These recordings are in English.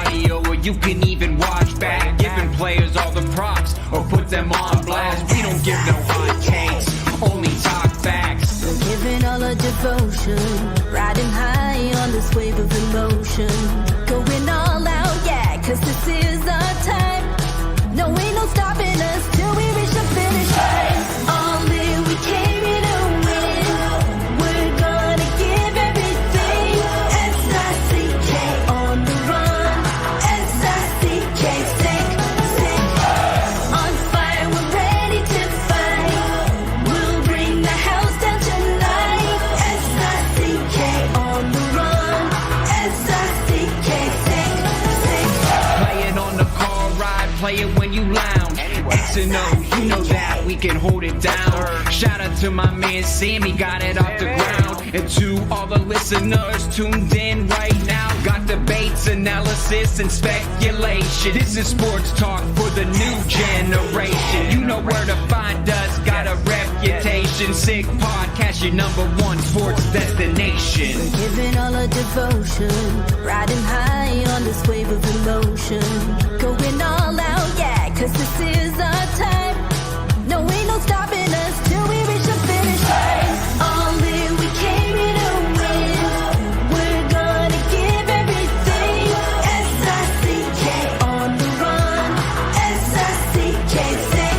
audio, or you can even watch back. Giving players all the props, or put them on blast. We don't give no hot takes, only talk facts. We're giving all our devotion, riding high on this wave of emotion. Going all out, yeah, cause this is our time. No, ain't no stopping us till we reach the finish line. All in, we came here to win. We're gonna give everything. S-I-C-K on the run. S-I-C-K, sick. On fire, we're ready to fight. We'll bring the house down tonight. S-I-C-K on the run. S-I-C-K, sick. Play it on the car ride, play it when you lounge. X and O, you know that we can hold it down. Shout out to my man Sammy, got it off the ground. And to all the listeners tuned in right now, got debates, analysis, and speculation. This is sports talk for the new generation. You know where to find us, got a reputation. Sick podcast, your #1 sports destination. We're giving all our devotion, riding high on this wave of emotion. Going all out, yeah, cause this is our time. No, ain't no stopping us till we reach the finish line. All in, we came here to win. We're gonna give everything. S-I-C-K on the run. S-I-C-K, sick.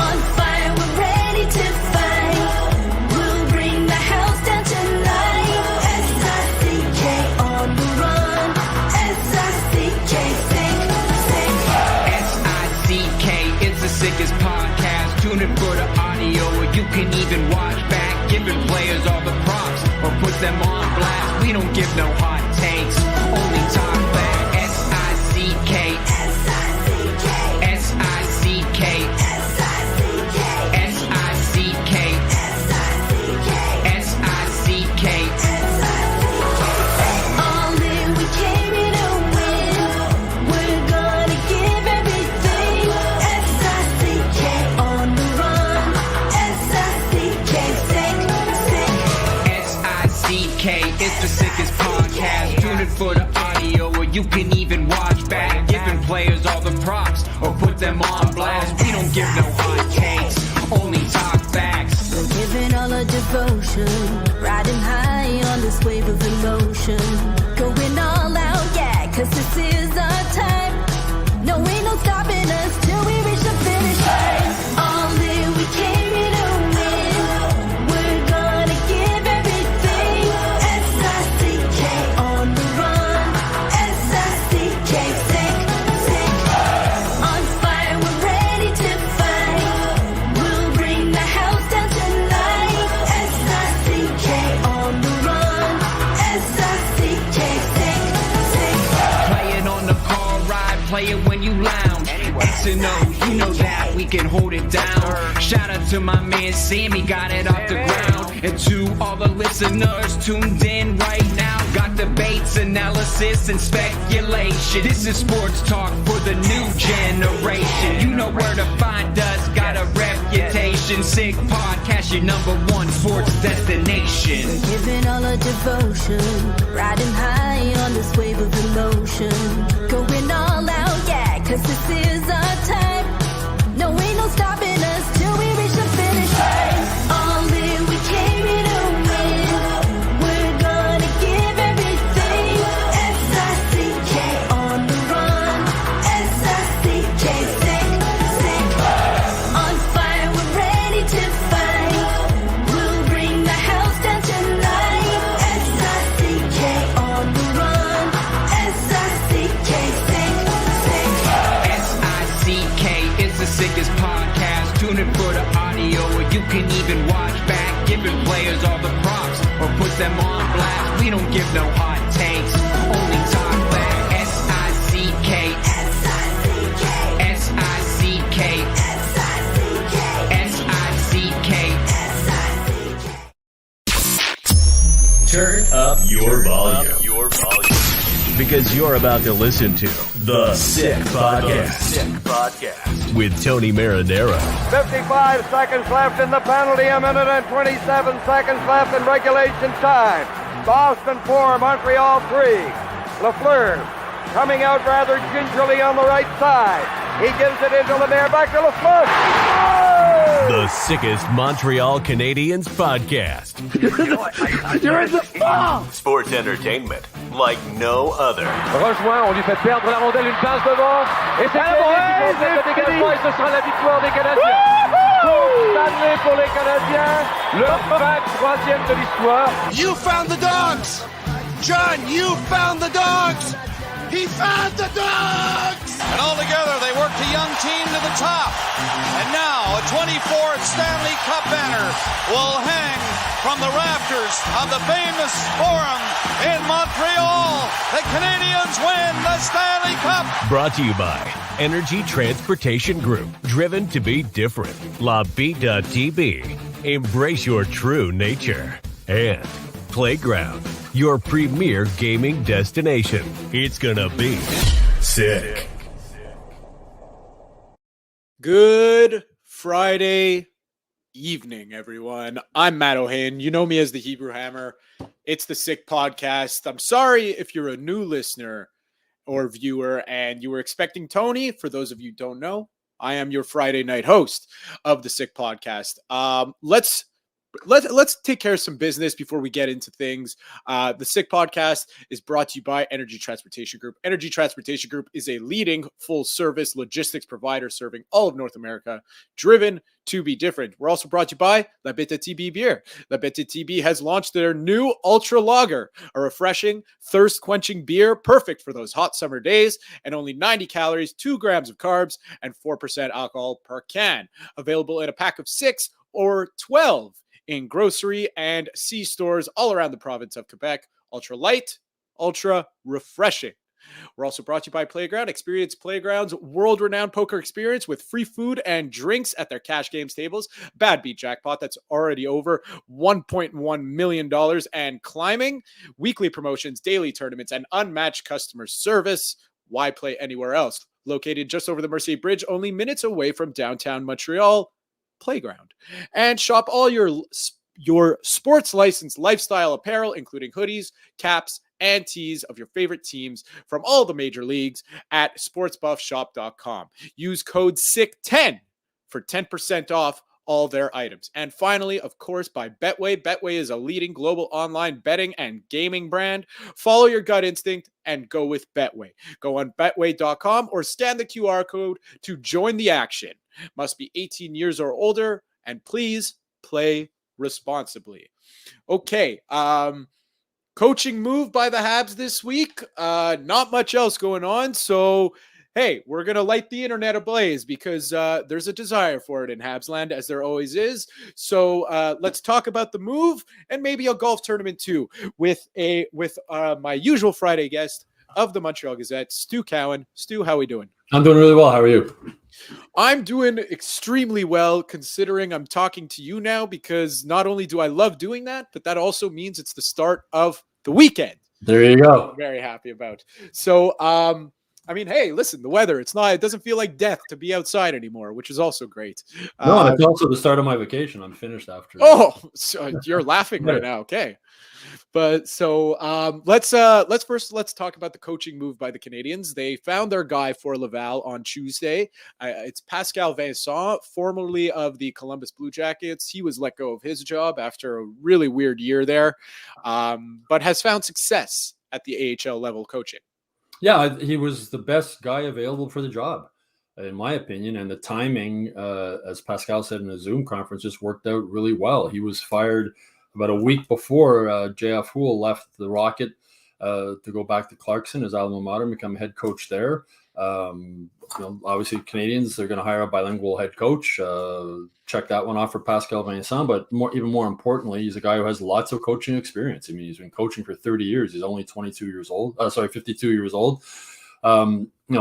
On fire, we're ready to fight. We'll bring the house down tonight. S-I-C-K on the run. S-I-C-K, sick. S-I-C-K, it's the sickest podcast. Tune in for the audio, or you can even watch back. Giving players all the props, or put them on blast. We don't give no hot takes, only talk back. S-I-C-K, S-I-C-K, S-I-C-K, S-I-C-K, S-I-C-K, S-I-C-K, S-I-C-K. All in, we came here to win. We're gonna give everything. S-I-C-K on the run. S-I-C-K, sick. S-I-C-K, it's the sickest podcast. Tune in for the audio, or you can even watch back. Giving players all the props, or put them on blast. We don't give no hot takes, only talk facts. We're giving all our devotion, riding high on this wave of emotion. Going all out, yeah, cause this is our time. No, ain't no stopping us till we reach the finish line. All in, we came here to win. We're gonna give everything. S-I-C-K on the run. S-I-C-K, sick. On fire, we're ready to fight. We'll bring the house down tonight. S-I-C-K on the run. S-I-C-K, sick. Play it on the car ride, play it when you lounge. X and O, you know that we can hold it down. Shout out to my man Sammy, got it off the ground. And to all the listeners tuned in right now, got debates, analysis, and speculation. This is sports talk for the new generation. You know where to find us, got a reputation. Sick podcast, your #1 sports destination. We're giving all our devotion, riding high on this wave of emotion. Going all out, yeah, cause this is our time. No, ain't no stopping us till we reach the finish line. All in, we came here to win. We're gonna give everything. S-I-C-K on the run. S-I-C-K, sick. On fire, we're ready to fight. We'll bring the house down tonight. S-I-C-K on the run. S-I-C-K, sick. S-I-C-K, it's the sickest podcast. Tune in for the audio, or you can even watch back. Giving players all the props, or put them on blast. We don't give no hot takes, only talk back. S-I-C-K, S-I-C-K, S-I-C-K, S-I-C-K, S-I-C-K. Turn up your volume. Because you're about to listen to The Sick Podcast. With Tony Marinaro. 55 seconds left in the penalty, a minute and 27 seconds left in regulation time. Boston 4, Montreal 3. Lafleur coming out rather gingerly on the right side. He gives it into Lemaire, back to Lafleur. The sickest Montreal Canadiens podcast. You're in the fall! Sports entertainment like no other. Rejoint, on lui fait perdre la rondelle, une passe devant. Et c'est le dégagement, et ce sera la victoire des Canadiens. Coupe Stanley pour les Canadiens. Leur 23e de l'histoire. You found the dogs! John, you found the dogs! He found the dogs! And all together, they worked a young team to the top. And now, a 24th Stanley Cup banner will hang from the rafters of the famous Forum in Montreal. The Canadiens win the Stanley Cup. Brought to you by Energy Transportation Group. Driven to be different. La Vida TB. Embrace your true nature. And Playground, your premier gaming destination. It's gonna be sick. Good Friday evening, everyone. I'm Matt Ohayon. You know me as the Hebrew Hammer. It's the Sick Podcast. I'm sorry if you're a new listener or viewer and you were expecting Tony. For those of you who don't know, I am your Friday night host of the Sick Podcast. Let's take care of some business before we get into things. The Sick Podcast is brought to you by Energy Transportation Group. Energy Transportation Group is a leading full-service logistics provider serving all of North America, driven to be different. We're also brought to you by La Bittt Tibi beer. La Bittt Tibi has launched their new Ultra Lager, a refreshing, thirst-quenching beer, perfect for those hot summer days, and only 90 calories, 2 grams of carbs, and 4% alcohol per can. Available in a pack of 6 or 12 in grocery and C-stores all around the province of Quebec. Ultra light, ultra refreshing. We're also brought to you by Playground. Experience Playground's world-renowned poker experience with free food and drinks at their cash games tables. Bad beat jackpot that's already over $1.1 million and climbing. Weekly promotions, daily tournaments, and unmatched customer service. Why play anywhere else? Located just over the Mercier Bridge, only minutes away from downtown Montreal. Playground. And shop all your sports licensed lifestyle apparel, including hoodies, caps, and tees of your favorite teams from all the major leagues at sportsbuffshop.com. Use code SICK10 for 10% off all their items. And finally, of course, by Betway. Betway is a leading global online betting and gaming brand. Follow your gut instinct and go with Betway. Go on betway.com or scan the QR code to join the action. Must be 18 years or older, and please play responsibly. Okay, coaching move by the Habs this week. Not much else going on, so hey, we're going to light the internet ablaze because there's a desire for it in Habsland, as there always is. So let's talk about the move and maybe a golf tournament too with my usual Friday guest of the Montreal Gazette, Stu Cowan. Stu, how are we doing? I'm doing really well. How are you? I'm doing extremely well, considering I'm talking to you now, because not only do I love doing that, but that also means it's the start of the weekend. There you go. I'm very happy about. So, I mean, hey, listen, the weather, it doesn't feel like death to be outside anymore, which is also greght. No, it's also the start of my vacation. I'm finished after. Oh, so you're laughing right now. Okay. But so let's talk about the coaching move by the Canadiens. They found their guy for Laval on Tuesday. It's Pascal Vincent, formerly of the Columbus Blue Jackets. He was let go of his job after a really weird year there, but has found success at the AHL level coaching. Yeah, he was the best guy available for the job, in my opinion. And the timing, as Pascal said in a Zoom conference, just worked out really well. He was fired about a week before J.F. Houle left the Rocket to go back to Clarkson, his alma mater, and become head coach there. Obviously, Canadiens, they're going to hire a bilingual head coach. Check that one off for Pascal Vincent. But even more importantly, he's a guy who has lots of coaching experience. I mean, he's been coaching for 30 years. He's only 52 years old.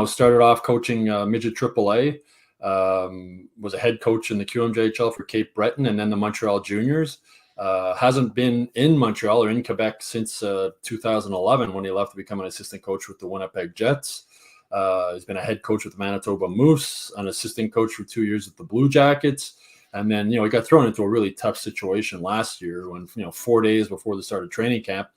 Started off coaching midget AAA. Was a head coach in the QMJHL for Cape Breton and then the Montreal Juniors. Hasn't been in Montreal or in Quebec since 2011 when he left to become an assistant coach with the Winnipeg Jets. He's been a head coach with the Manitoba Moose, an assistant coach for 2 years with the Blue Jackets. And then, he got thrown into a really tough situation last year when, 4 days before the start of training camp,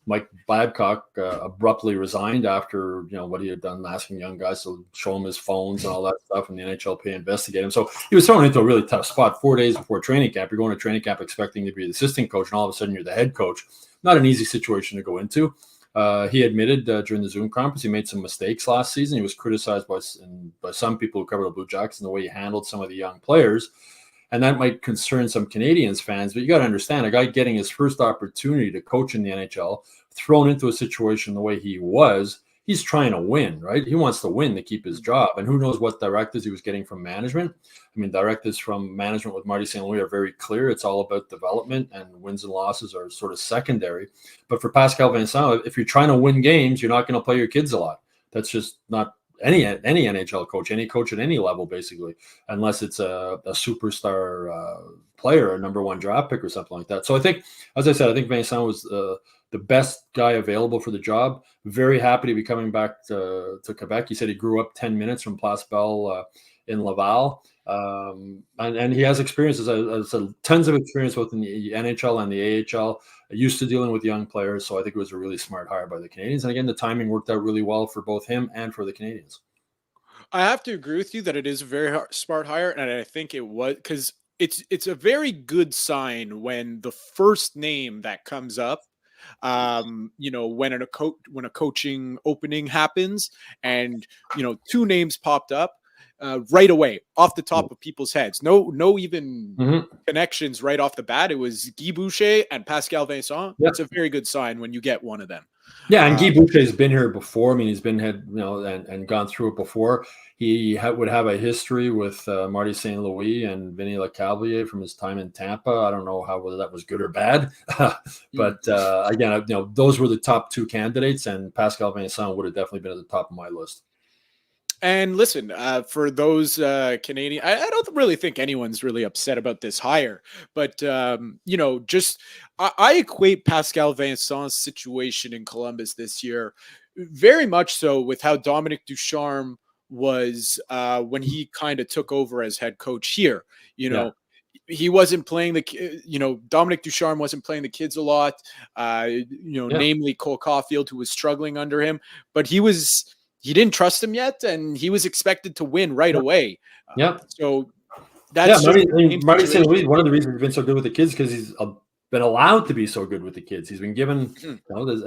Mike Babcock abruptly resigned after what he had done, asking young guys to show him his phones and all that stuff, and the NHLPA investigate him. So he was thrown into a really tough spot 4 days before training camp. You're going to training camp expecting to be the assistant coach, and all of a sudden you're the head coach. Not an easy situation to go into. He admitted during the Zoom conference he made some mistakes last season. He was criticized by some people who cover the Blue Jackets in the way he handled some of the young players. And that might concern some Canadians fans, but you got to understand, a guy getting his first opportunity to coach in the NHL, thrown into a situation the way he was, he's trying to win, right? He wants to win to keep his job. And who knows what directives he was getting from management. I mean, directives from management with Marty St. Louis are very clear. It's all about development, and wins and losses are sort of secondary. But for Pascal Vincent, if you're trying to win games, you're not going to play your kids a lot. That's just not any NHL coach, any coach at any level, basically, unless it's a superstar player, a number one draft pick or something like that. So I think, as I said, I think Vincent was the best guy available for the job. Very happy to be coming back to Quebec. He said he grew up 10 minutes from Place Belle in Laval. And he has experience, as I said, tons of experience both in the NHL and the AHL, used to dealing with young players. So I think it was a really smart hire by the Canadians. And again, the timing worked out really well for both him and for the Canadians. I have to agree with you that it is a very smart hire, and I think it was, because it's a very good sign when the first name that comes up, when a coaching opening happens, and two names popped up right away off the top of people's heads. No even connections right off the bat. It was Guy Boucher and Pascal Vincent. Yep. It's a very good sign when you get one of them. Yeah, and Guy Boucher has been here before. I mean, he's been and gone through it before. He would have a history with Marty St. Louis and Vinny Lecavalier from his time in Tampa. I don't know whether that was good or bad, but again, those were the top two candidates, and Pascal Vincent would have definitely been at the top of my list. And listen, for those Canadian, I don't really think anyone's really upset about this hire, but I equate Pascal Vincent's situation in Columbus this year very much so with how Dominic Ducharme was when he kind of took over as head coach here. He wasn't playing Dominic Ducharme wasn't playing the kids a lot, namely Cole Caulfield, who was struggling under him, but he didn't trust him yet, and he was expected to win right away. So that's Marty St. Louis. One of the reasons he's been so good with the kids because he's been allowed to be so good with the kids. He's been given,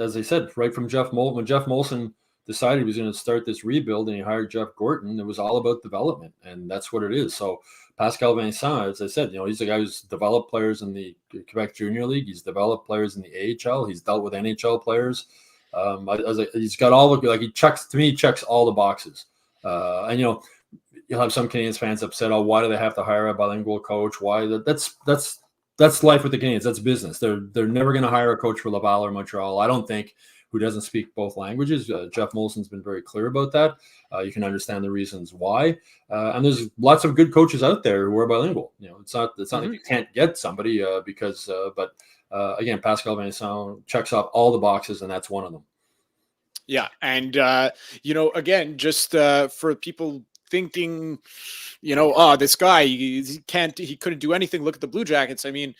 as I said, right from Jeff Molson. When Jeff Molson decided he was going to start this rebuild and he hired Jeff Gorton, it was all about development, and that's what it is. So Pascal Vincent, as I said, he's a guy who's developed players in the Quebec Junior League. He's developed players in the AHL. He's dealt with NHL players. He's got all he checks all the boxes. And you'll have some Canadians fans upset. Oh, why do they have to hire a bilingual coach? Why? That's life with the Canadians. That's business. They're never going to hire a coach for Laval or Montreal, I don't think, who doesn't speak both languages. Jeff Molson's been very clear about that. You can understand the reasons why. And there's lots of good coaches out there who are bilingual. It's not like you can't get somebody but again, Pascal Vincent checks off all the boxes, and that's one of them. Yeah. And, again, just for people thinking, this guy, he couldn't do anything. Look at the Blue Jackets. I mean,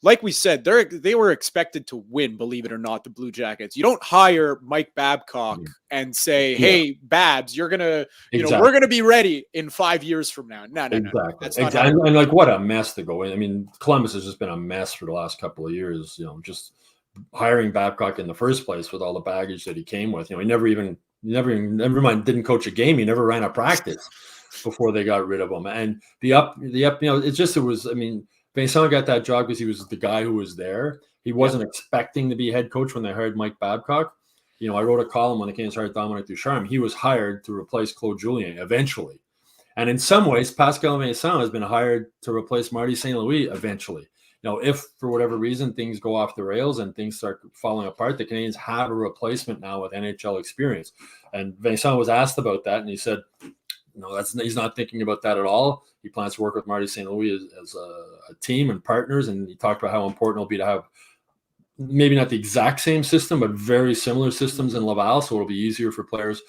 like we said, they were expected to win, believe it or not, the Blue Jackets. You don't hire Mike Babcock and say, hey, Babs, you're going to, we're going to be ready in 5 years from now. No. That's not and like, what a mess to go in. I mean, Columbus has just been a mess for the last couple of years, just hiring Babcock in the first place with all the baggage that he came with. He never mind, didn't coach a game. He never ran a practice before they got rid of him. And Vincent got that job because he was the guy who was there. He wasn't expecting to be head coach when they hired Mike Babcock. I wrote a column when the Canadians hired Dominic Ducharme. He was hired to replace Claude Julien eventually. And in some ways, Pascal Vincent has been hired to replace Marty St. Louis eventually. If for whatever reason things go off the rails and things start falling apart, the Canadians have a replacement now with NHL experience. And Vincent was asked about that, and he said, he's not thinking about that at all. He plans to work with Marty St. Louis as a team and partners, and he talked about how important it'll be to have maybe not the exact same system, but very similar systems in Laval, so it'll be easier for players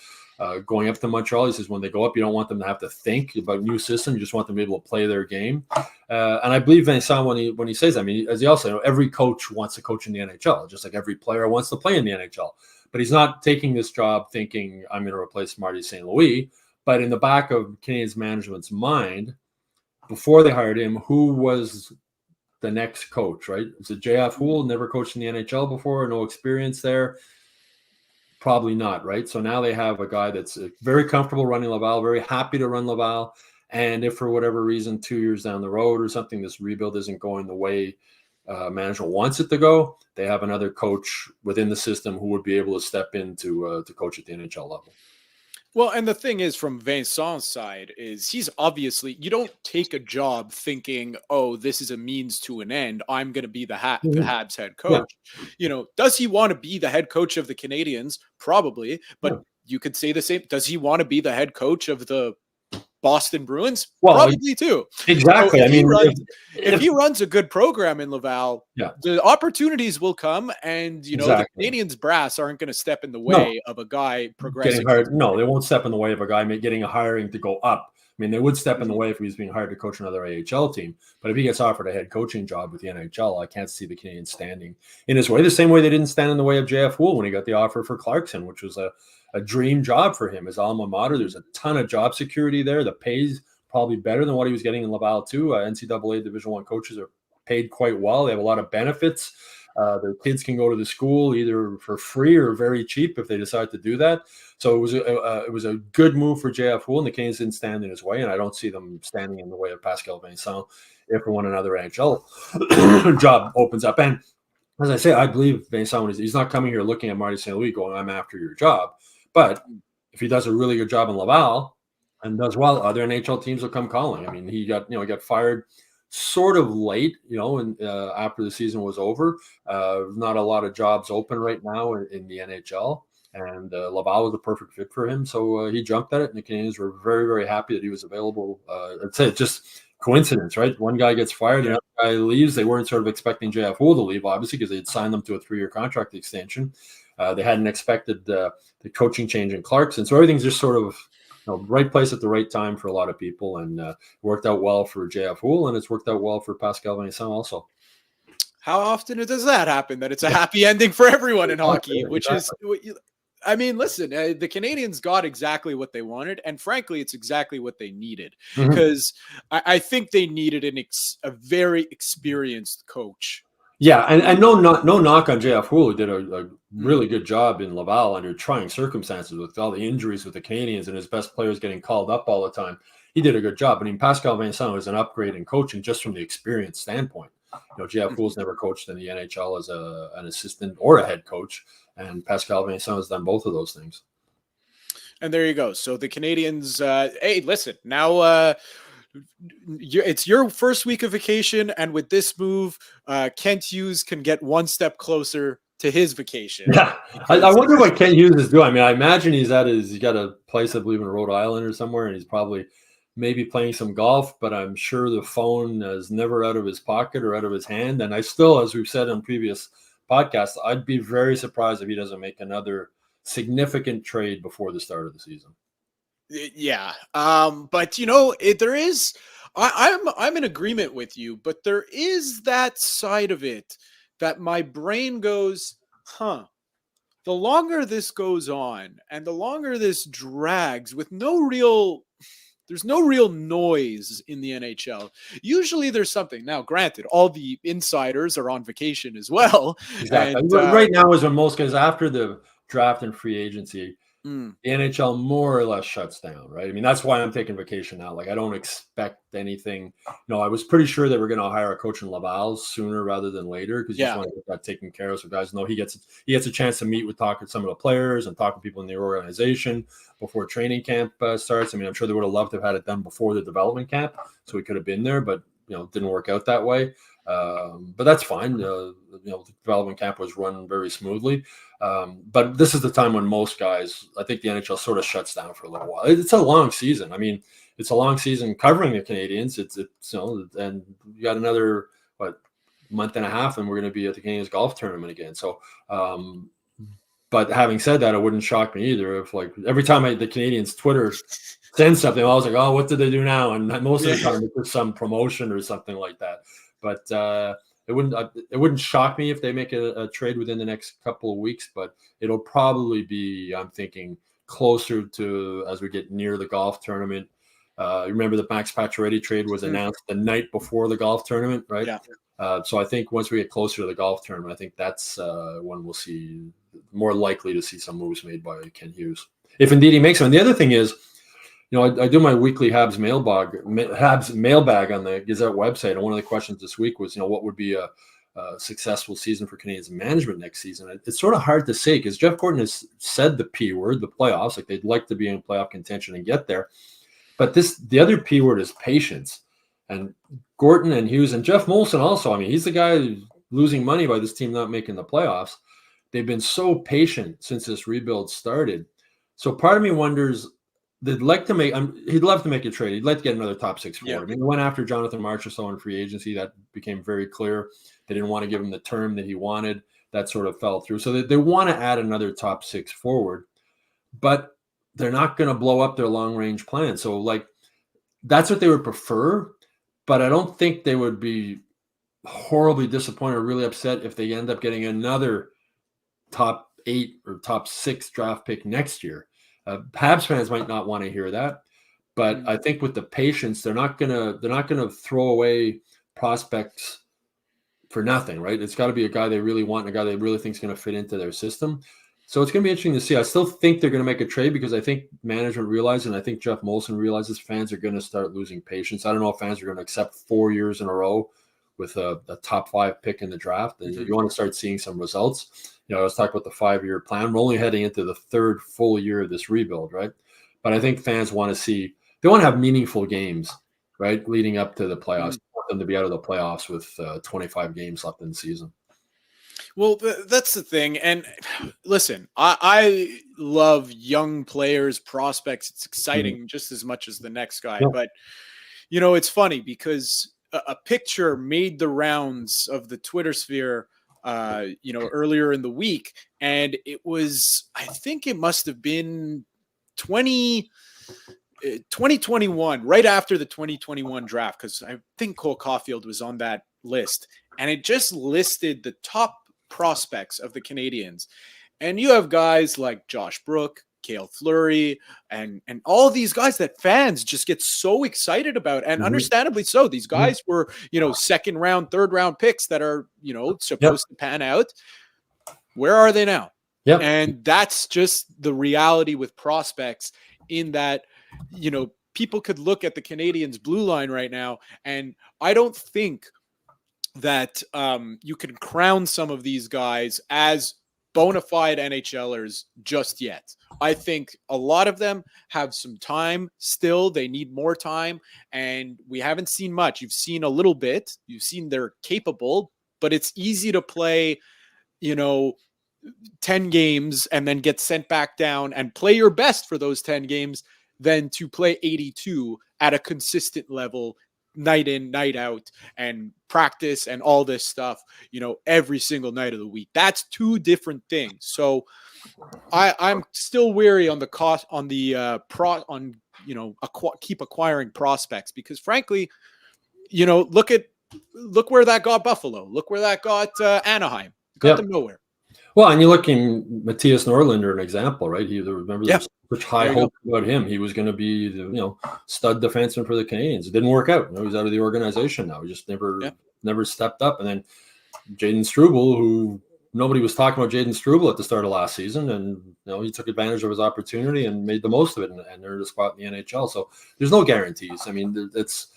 going up to Montreal. He says when they go up, you don't want them to have to think about new system. You just want them to be able to play their game. And I believe Vincent when he says, I mean, as he also, every coach wants to coach in the NHL, just like every player wants to play in the NHL. But he's not taking this job thinking I'm going to replace Marty St. Louis. But in the back of Canadiens management's mind, before they hired him, who was the next coach, right? Was it J.F. Houle, never coached in the NHL before, no experience there? Probably not, right? So now they have a guy that's very comfortable running Laval, very happy to run Laval. And if for whatever reason, 2 years down the road or something, this rebuild isn't going the way management wants it to go, they have another coach within the system who would be able to step in to coach at the NHL level. Well, and the thing is, from Vincent's side, is he's obviously, you don't take a job thinking, oh, this is a means to an end. I'm going to be the Habs head coach. Yeah. You know, does he want to be the head coach of the Canadiens? Probably. But you could say the same. Does he want to be the head coach of the Boston Bruins? Well, probably too. Exactly. So if he runs a good program in Laval, the opportunities will come, and the Canadiens brass aren't going to step in the way of a guy progressing. No, they won't step in the way of a guy getting a hiring to go up. I mean, they would step in the way if he was being hired to coach another AHL team. But if he gets offered a head coaching job with the NHL, I can't see the Canadiens standing in his way. The same way they didn't stand in the way of J.F. Houle when he got the offer for Clarkson, which was a dream job for him. His alma mater, there's a ton of job security there. The pay's probably better than what he was getting in Laval too. NCAA Division I coaches are paid quite well. They have a lot of benefits. Their kids can go to the school either for free or very cheap if they decide to do that. So it was a good move for J.F. Houle, and the Canadiens didn't stand in his way, and I don't see them standing in the way of Pascal Vincent if and when another NHL job opens up. And as I say, I believe Vincent, he's not coming here looking at Marty St. Louis going, I'm after your job. But if he does a really good job in Laval and does well, other NHL teams will come calling. I mean, he got fired sort of late, and after the season was over. Not a lot of jobs open right now in the NHL, and Laval was the perfect fit for him. So he jumped at it, and the Canadiens were very, very happy that he was available. I'd say it's just coincidence, right? One guy gets fired, the other guy leaves. They weren't sort of expecting J.F. Houle to leave, obviously, because they had signed them to a 3-year contract extension. They hadn't expected the coaching change in Clarkson. So everything's just sort of right place at the right time for a lot of people, and it worked out well for J.F. Houle, and it's worked out well for Pascal Vincent also. How often does that happen, that it's a happy ending for everyone in hockey, which is, I mean, listen, the Canadiens got exactly what they wanted, and frankly, it's exactly what they needed, because I think they needed a very experienced coach. Yeah, and no knock on J.F. Houle, who did a really good job in Laval under trying circumstances with all the injuries with the Canadiens and his best players getting called up all the time. He did a good job. I mean, Pascal Vincent was an upgrade in coaching just from the experience standpoint. J.F. Houle's never coached in the NHL as an assistant or a head coach, and Pascal Vincent has done both of those things. And there you go. So the Canadiens, hey, listen, now it's your first week of vacation, and with this move, Kent Hughes can get one step closer to his vacation. Yeah, I wonder what Kent Hughes is doing. I mean, I imagine he's got a place, I believe, in Rhode Island or somewhere, and he's probably maybe playing some golf, but I'm sure the phone is never out of his pocket or out of his hand. And I still, as we've said on previous podcasts, I'd be very surprised if he doesn't make another significant trade before the start of the season. Yeah. But there is, I'm in agreement with you, but there is that side of it that my brain goes, the longer this goes on and the longer this drags with there's no real noise in the NHL. Usually there's something. Now, granted, all the insiders are on vacation as well. Exactly. And, right now is when most guys, after the draft and free agency, the NHL more or less shuts down, right? I mean, that's why I'm taking vacation now. Like, I don't expect anything. I was pretty sure they were going to hire a coach in Laval sooner rather than later, because you just want to get that taken care of. So guys know he gets a chance to talk with some of the players and talk with people in the organization before training camp starts. I mean, I'm sure they would have loved to have had it done before the development camp, so he could have been there, but it didn't work out that way. But that's fine. The development camp was run very smoothly. But this is the time when most guys, I think the NHL sort of shuts down for a little while. It's a long season. I mean, it's a long season covering the Canadiens. And you got another month and a half, and we're going to be at the Canadiens golf tournament again. So But having said that, it wouldn't shock me either if, like, every time the Canadians Twitter sends something, I was like, oh, what did they do now? And most of the time it's just some promotion or something like that. But it wouldn't shock me if they make a trade within the next couple of weeks, but it'll probably be, I'm thinking, closer to as we get near the golf tournament. Remember the Max Pacioretty trade was announced the night before the golf tournament, right? Yeah. So I think once we get closer to the golf tournament, I think that's when we'll see, more likely to see some moves made by Ken Hughes, if indeed he makes them. And the other thing is, I do my weekly Habs mailbag on the Gazette website, and one of the questions this week was, what would be a successful season for Canadiens management next season? It's sort of hard to say because Jeff Gorton has said the P word, the playoffs, like they'd like to be in playoff contention and get there. But the other P word is patience. And Gorton and Hughes and Jeff Molson also, he's the guy who's losing money by this team not making the playoffs. They've been so patient since this rebuild started. So part of me wonders, he'd love to make a trade. He'd like to get another top six forward. He went after Jonathan Marchessault in free agency. That became very clear. They didn't want to give him the term that he wanted. That sort of fell through. So they want to add another top six forward, but they're not going to blow up their long range plan. So that's what they would prefer, but I don't think they would be horribly disappointed or really upset if they end up getting another top 8 or top 6 draft pick next year. Habs fans might not want to hear that, but I think with the patience, they're not gonna throw away prospects for nothing, right? It's got to be a guy they really want, and a guy they really think is going to fit into their system. So it's going to be interesting to see. I still think they're going to make a trade because I think management realizes, and I think Jeff Molson realizes, fans are going to start losing patience. I don't know if fans are going to accept 4 years in a row with a top 5 pick in the draft. And if you want to start seeing some results, I was talking about the 5-year plan. We're only heading into the 3rd full year of this rebuild, right? But I think fans want to have meaningful games, right, leading up to the playoffs. They want them to be out of the playoffs with 25 games left in the season. Well, that's the thing. And listen, I love young players, prospects. It's exciting just as much as the next guy. Yeah. But, it's funny because a picture made the rounds of the Twitter sphere, earlier in the week. And it was, I think it must have been 2021, right after the 2021 draft, because I think Cole Caulfield was on that list. And it just listed the top prospects of the Canadiens. And you have guys like Josh Brook, Cale Fleury, and all these guys that fans just get so excited about, and understandably so. These guys were, 2nd round, 3rd round picks that are, supposed to pan out. Where are they now? Yeah. And that's just the reality with prospects, in that, people could look at the Canadiens blue line right now, and I don't think that you can crown some of these guys as bona fide NHLers just yet. I think a lot of them have some time still. They need more time, and we haven't seen much. You've seen a little bit. You've seen they're capable, but it's easy to play, 10 games and then get sent back down and play your best for those 10 games than to play 82 at a consistent level, night in, night out, and practice and all this stuff, every single night of the week. That's 2 different things. So I'm still weary on the cost, on the keep acquiring prospects, because frankly, look where that got Buffalo. Look where that got Anaheim. Got them nowhere. Well, and you look in Matthias Norlinder, an example, right? Remember there's such high hope about him. He was going to be the stud defenseman for the Canadiens. It didn't work out. He's out of the organization now. He just never stepped up. And then Jaden Struble, who nobody was talking about Jaden Struble at the start of last season, and he took advantage of his opportunity and made the most of it, and earned a spot in the NHL. So there's no guarantees. I mean, it's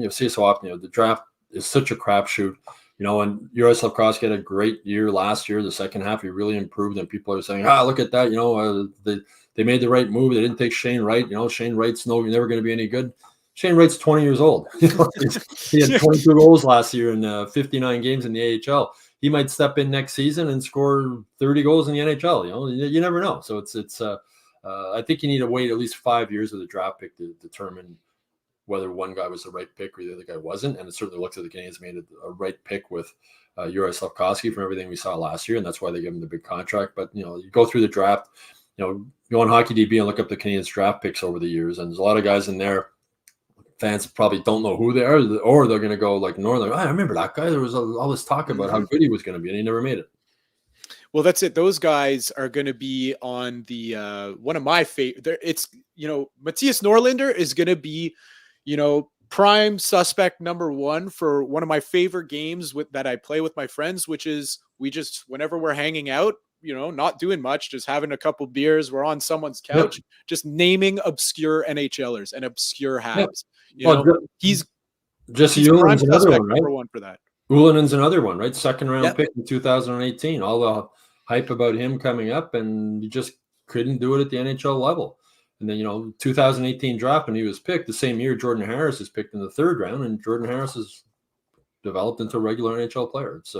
see so often. The draft is such a crapshoot. And Yaroslav Kroski had a great year last year. The second half, he really improved, and people are saying, look at that. They made the right move. They didn't take Shane Wright. Shane Wright's never going to be any good. Shane Wright's 20 years old. He had 22 goals last year in 59 games in the AHL. He might step in next season and score 30 goals in the NHL. You never know. So it's I think you need to wait at least 5 years of the draft pick to determine whether one guy was the right pick or the other guy wasn't. And it certainly looks like the Canadiens made a right pick with Juraj Slafkovsky from everything we saw last year, and that's why they gave him the big contract. But, you go through the draft, go on Hockey DB and look up the Canadiens draft picks over the years, and there's a lot of guys in there. Fans probably don't know who they are, or they're going to go like Northern. I remember that guy. There was all this talk about how good he was going to be, and he never made it. Well, that's it. Those guys are going to be on the one of my favorite. It's Matthias Norlinder is going to be, prime suspect number one for one of my favorite games that I play with my friends, which is whenever we're hanging out, not doing much, just having a couple beers, we're on someone's couch, just naming obscure NHLers and obscure Habs. He's Ulinen's another one, right? Number one for that. Ulinen's another one, right? Second round pick in 2018. All the hype about him coming up, and he just couldn't do it at the NHL level. And then, 2018 draft, when he was picked, the same year Jordan Harris is picked in the third round, and Jordan Harris has developed into a regular NHL player. It's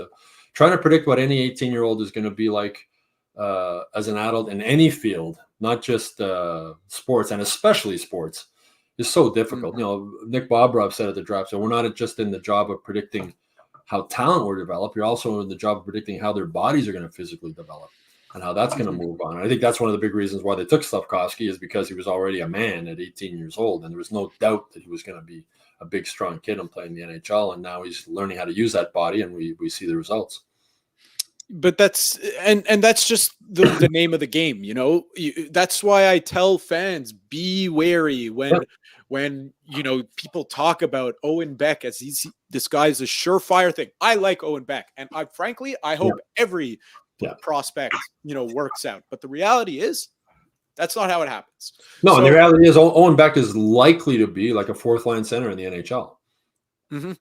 trying to predict what any 18-year-old is going to be like as an adult in any field, not just sports, and especially sports, is so difficult. Nick Bobrov said at the draft, so we're not just in the job of predicting how talent will develop. You're also in the job of predicting how their bodies are going to physically develop and how that's going to move on. And I think that's one of the big reasons why they took Slafkovsky, is because he was already a man at 18 years old, and there was no doubt that he was going to be a big, strong kid and play in the NHL. And now he's learning how to use that body, and we see the results. But that's just the name of the game. That's why I tell fans, be wary when people talk about Owen Beck as this guy's a surefire thing. I like Owen Beck, and I hope every prospect works out. But the reality is, that's not how it happens. No, and the reality is, Owen Beck is likely to be like a fourth line center in the NHL. Mm-hmm.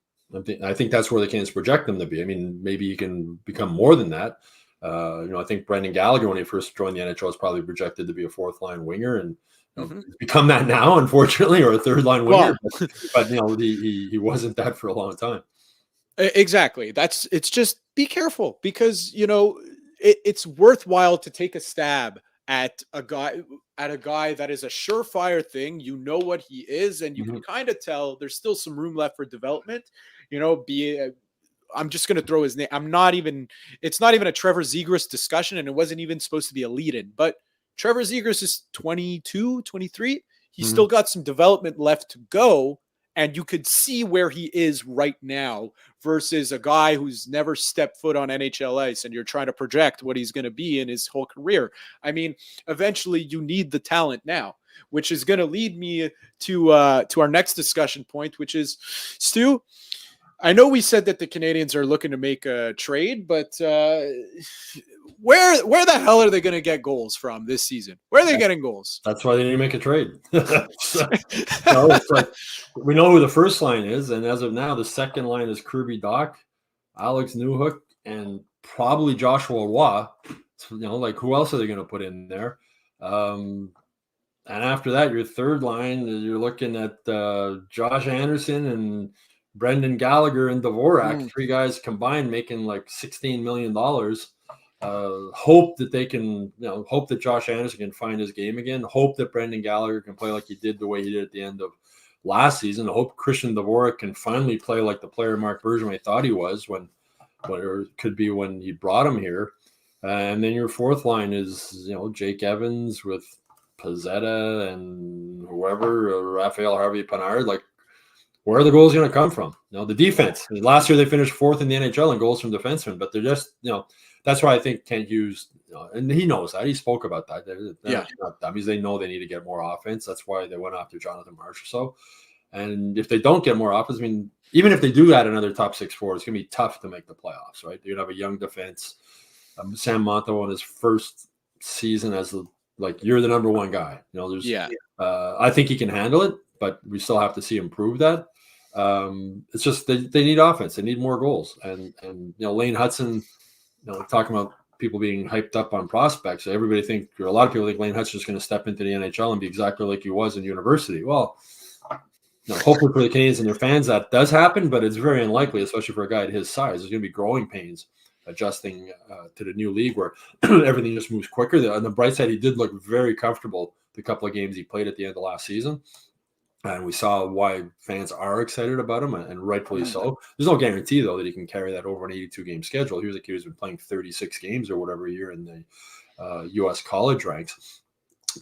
I think that's where the Canadiens project them to be. I mean, maybe he can become more than that. I think Brendan Gallagher, when he first joined the NHL, was probably projected to be a fourth line winger, and become that now, unfortunately, or a third line winger. But he wasn't that for a long time. Exactly. It's just be careful, because it's worthwhile to take a stab at a guy that is a surefire thing. What he is, and you can kind of tell there's still some room left for development. I'm just going to throw his name. It's not even a Trevor Zegras discussion, and it wasn't even supposed to be a lead-in, but Trevor Zegras is 22, 23. He's still got some development left to go, and you could see where he is right now versus a guy who's never stepped foot on NHL ice, and you're trying to project what he's going to be in his whole career. I mean, eventually you need the talent now, which is going to lead me to our next discussion point, which is, Stu, I know we said that the Canadiens are looking to make a trade, but where the hell are they going to get goals from this season? Where are they getting goals? That's why they need to make a trade. It's like, we know who the first line is, and as of now, the second line is Kirby Dach, Alex Newhook, and probably Joshua Roy. Who else are they going to put in there? And after that, your third line, you're looking at Josh Anderson and Brendan Gallagher and Dvorak, three guys combined making like $16 million. Hope that they can, hope that Josh Anderson can find his game again. Hope that Brendan Gallagher can play like he did the way he did at the end of last season. Hope Christian Dvorak can finally play like the player Mark Bergevin thought he was when he brought him here. And then your fourth line is, Jake Evans with Pizzetta and whoever, Raphael Harvey-Pinard. Where are the goals going to come from? The defense. Last year they finished fourth in the NHL in goals from defensemen, but they're just, that's why I think Kent Hughes, and he knows that. He spoke about that. They're not dummies. They know they need to get more offense. That's why they went after Jonathan Marsh or so. And if they don't get more offense, even if they do add another top 6 forward, it's going to be tough to make the playoffs, right? You're going to have a young defense. Sam Monto in his first season as you're the number one guy. I think he can handle it, but we still have to see him prove that. It's just they need offense. They need more goals. And Lane Hudson, talking about people being hyped up on prospects. A lot of people think Lane Hudson is going to step into the NHL and be exactly like he was in university. Well, hopefully for the Canadiens and their fans that does happen, but it's very unlikely, especially for a guy at his size. There's going to be growing pains adjusting to the new league where everything just moves quicker. On the bright side, he did look very comfortable the couple of games he played at the end of last season. And we saw why fans are excited about him, and rightfully so. There's no guarantee, though, that he can carry that over an 82-game schedule. Here's a kid who's been playing 36 games or whatever a year in the U.S. college ranks.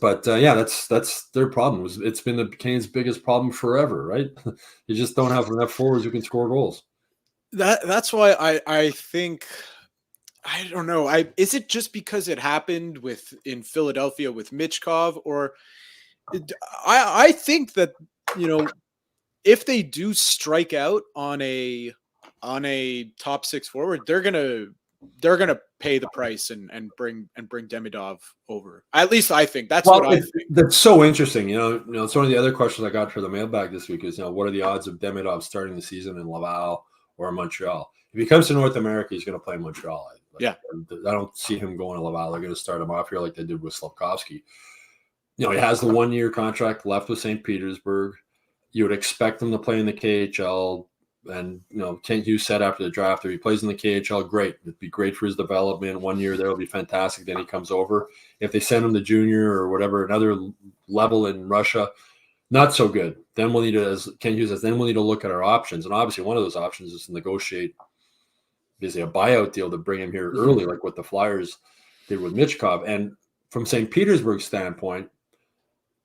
But, that's their problem. It's been the Canadiens' biggest problem forever, right? You just don't have enough forwards who can score goals. That's why I think, I don't know. Is it just because it happened in Philadelphia with Michkov, or I think that, if they do strike out on a top six forward, they're gonna pay the price and bring Demidov over. At least I think that's what I think. That's so interesting. It's one of the other questions I got for the mailbag this week is, what are the odds of Demidov starting the season in Laval or Montreal? If he comes to North America, he's going to play in Montreal. I don't see him going to Laval. They're going to start him off here like they did with Slafkovsky. He has the 1-year contract left with St. Petersburg. You would expect him to play in the KHL. And, Kent Hughes said after the draft, if he plays in the KHL, great. It'd be great for his development. 1 year there will be fantastic. Then he comes over. If they send him to junior or whatever, another level in Russia, not so good. Then we'll need to, as Kent Hughes says, we'll need to look at our options. And obviously one of those options is to negotiate basically a buyout deal to bring him here early, like what the Flyers did with Michkov. And from St. Petersburg's standpoint,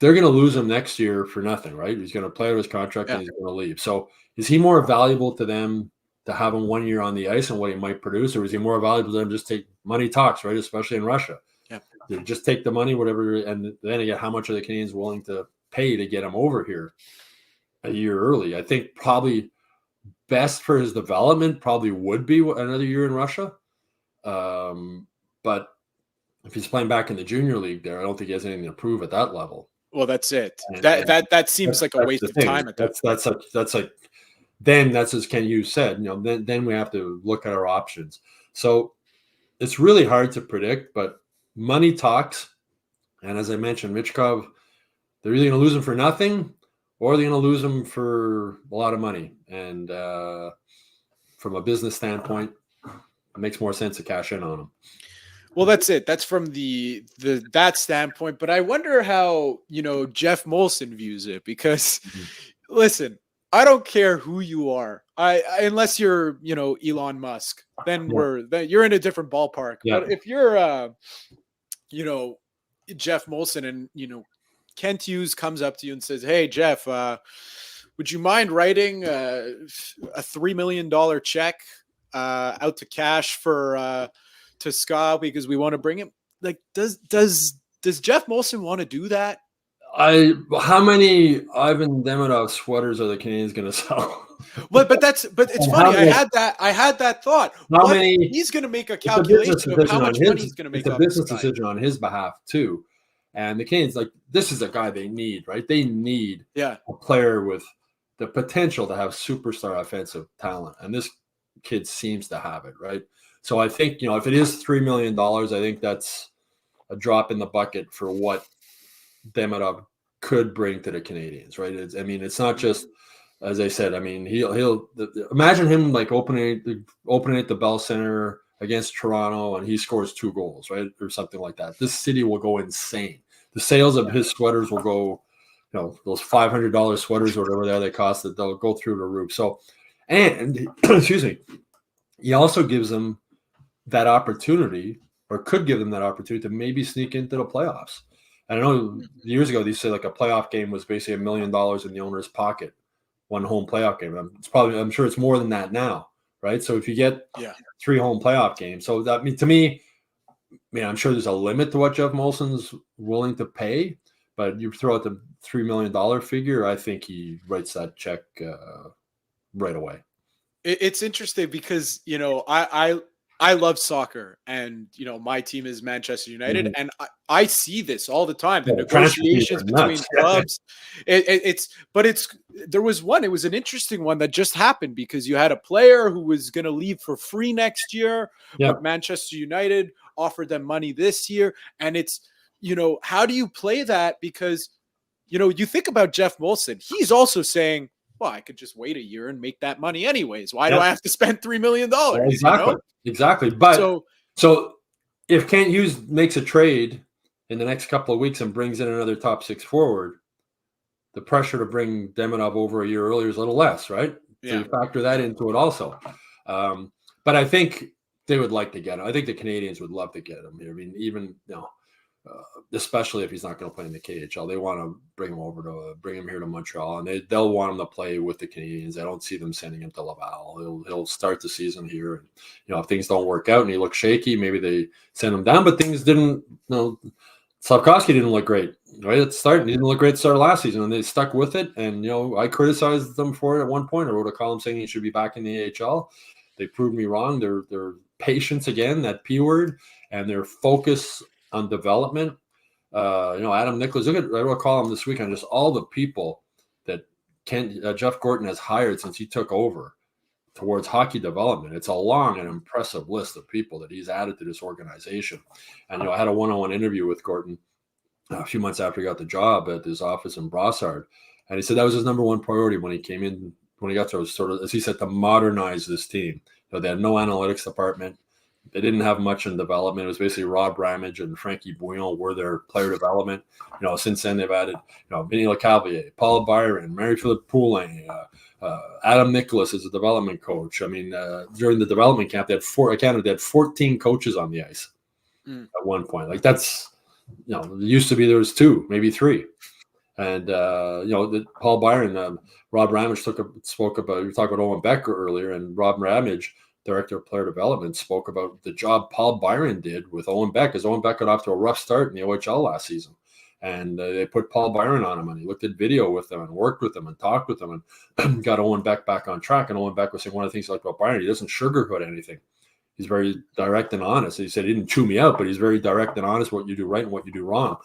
they're going to lose him next year for nothing, right? He's going to play out his contract and he's going to leave. So is he more valuable to them to have him 1 year on the ice and what he might produce, or is he more valuable to them just take money talks, right? Especially in Russia. Yeah. They just take the money, whatever, and then again, how much are the Canadiens willing to pay to get him over here a year early? I think probably best for his development probably would be another year in Russia. But if he's playing back in the junior league there, I don't think he has anything to prove at that level. Well, that's it. That seems like a waste of time at that point. That's like, then that's as Ken Hughes said, then we have to look at our options. So it's really hard to predict, but money talks. And as I mentioned, Michkov, they're either going to lose him for nothing or they're going to lose him for a lot of money. And from a business standpoint, it makes more sense to cash in on him. Well, that's it. That's from that standpoint. But I wonder how, Jeff Molson views it, because listen, I don't care who you are. Unless you're, Elon Musk, then you're in a different ballpark. Yeah. But if you're, Jeff Molson and, Kent Hughes comes up to you and says, "Hey, Jeff, would you mind writing a $3 million check out to cash for to Scott because we want to bring him?" Like, does Jeff Molson want to do that? How many Ivan Demidov sweaters are the Canadiens going to sell? But it's funny. I had that thought. He's going to make a calculation of how much money he's going to make. It's a business decision on his behalf too. And the Canadiens, this is a guy they need, right? They need a player with the potential to have superstar offensive talent, and this kid seems to have it, right? So I think, if it is $3 million, I think that's a drop in the bucket for what Demidov could bring to the Canadiens, right? It's not just, as I said, he'll imagine him opening at the Bell Center against Toronto and he scores 2 goals, right? Or something like that. This city will go insane. The sales of his sweaters will go, those $500 sweaters or whatever they cost, that they'll go through the roof. So, and excuse me, he also gives them that opportunity, or could give them that opportunity, to maybe sneak into the playoffs. I know years ago they said a playoff game was basically $1 million in the owner's pocket, one home playoff game. I'm sure it's more than that now, right? So if you get 3 home playoff games, so that, to me, I'm sure there's a limit to what Jeff Molson's willing to pay, but you throw out the $3 million figure, I think he writes that check right away. It's interesting because, I love soccer, and my team is Manchester United, and I see this all the time. The negotiations between clubs. It was an interesting one that just happened because you had a player who was going to leave for free next year, but Manchester United offered them money this year, and it's how do you play that? Because you think about Jeff Molson, he's also saying, well, I could just wait a year and make that money anyways. Why do I have to spend $3 million? Exactly. But so if Kent Hughes makes a trade in the next couple of weeks and brings in another top 6 forward, the pressure to bring Demidov over a year earlier is a little less, right? Yeah. So you factor that into it also. But I think they would like to get him. I think the Canadians would love to get him here. I mean, even especially if he's not going to play in the KHL, they want to bring him here to Montreal, and they'll want him to play with the Canadians. I don't see them sending him to Laval. He'll start the season here, and if things don't work out and he looks shaky, maybe they send him down. But things didn't. Slavkovsky didn't look great right at the start. He didn't look great at the start of last season, and they stuck with it. And I criticized them for it at one point. I wrote a column saying he should be back in the AHL. They proved me wrong. Their patience again, that P word, and their focus on development. Adam Nicholas, I wrote a column this week on just all the people that Jeff Gorton has hired since he took over towards hockey development. It's a long and impressive list of people that he's added to this organization. And I had a one-on-one interview with Gorton a few months after he got the job at his office in Brossard, and he said that was his number one priority when he came in. When he got there, was sort of, as he said, to modernize this team. They had no analytics department. They didn't have much in development. It was basically Rob Ramage and Frankie Bouillon were their player development. Since then they've added, Vinny LeCavalier, Paul Byron, Marie-Philippe Poulin, Adam Nicholas as a development coach. I mean, during the development camp, they had 14 coaches on the ice at one point. Like that's, it used to be there was 2, maybe 3. And, Paul Byron, Rob Ramage spoke about, we talked about Owen Becker earlier, and Rob Ramage, director of player development, spoke about the job Paul Byron did with Owen Beck, because Owen Beck got off to a rough start in the OHL last season. And they put Paul Byron on him, and he looked at video with them and worked with them and talked with them and got Owen Beck back on track. And Owen Beck was saying one of the things he liked about Byron, he doesn't sugarcoat anything. He's very direct and honest. He said he didn't chew me out, but he's very direct and honest what you do right and what you do wrong.